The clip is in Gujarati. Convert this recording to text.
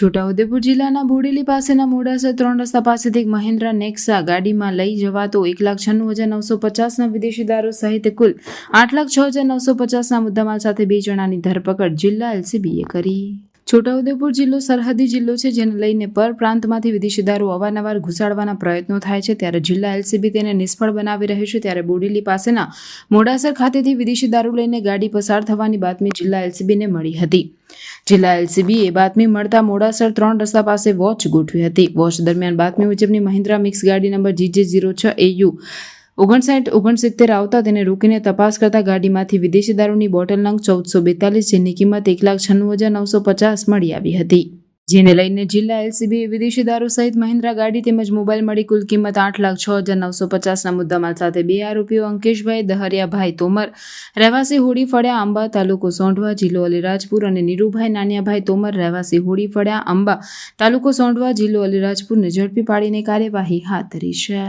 છોટાઉદેપુર જિલ્લાના બોડેલી પાસેના મોડાસા 3 રસ્તા પાસેથી એક મહિન્દ્રા નેક્સા ગાડીમાં લઈ જવાતો 1,96,950ના વિદેશી દારૂ સહિત કુલ 8,06,950ના મુદ્દામાલ સાથે 2 જણાની ધરપકડ જિલ્લા એલસીબીએ કરી. છોટાઉદેપુર જિલ્લો સરહદી જિલ્લો છે, જેને લઈને પર પ્રાંતમાંથી વિદેશી દારૂ અવારનવાર ઘુસાડવાના પ્રયત્નો થાય છે, ત્યારે જિલ્લા એલસીબી તેને નિષ્ફળ બનાવી રહી છે. ત્યારે બોડેલી પાસેના મોડાસર ખાતેથી વિદેશી દારૂ લઈને ગાડી પસાર થવાની બાતમી જિલ્લા એલસીબીને મળી હતી. જિલ્લા એલસીબીએ બાતમી મળતા મોડાસર 3 રસ્તા પાસે વોચ ગોઠવી હતી. વોચ દરમિયાન બાતમી મુજબની મહિન્દ્રા મિક્સ ગાડી નંબર GJ06 AU 5969 આવતા તેને રોકીને તપાસ કરતા ગાડીમાંથી વિદેશી દારૂની બોટલ નંગ 1442, જેની કિંમત 1,96,950 મળી આવી હતી. જેને લઈને જિલ્લા એલસીબીએ વિદેશી દારૂ સહિત મહિન્દ્રા ગાડી તેમજ મોબાઈલ મળી કુલ કિંમત 8,06,950ના મુદ્દામાલ સાથે 2 આરોપીઓ અંકેશભાઈ દહરિયાભાઈ તોમર રહેવાસી હોડી ફળિયા આંબા તાલુકો સોંઢવા જિલ્લો અલીરાજપુર અને નીરુભાઈ નાનિયાભાઈ તોમર રહેવાસી હોડી ફળિયા આંબા તાલુકો સોંઢવા જિલ્લો અલીરાજપુરને ઝડપી પાડીને કાર્યવાહી હાથ ધરી છે.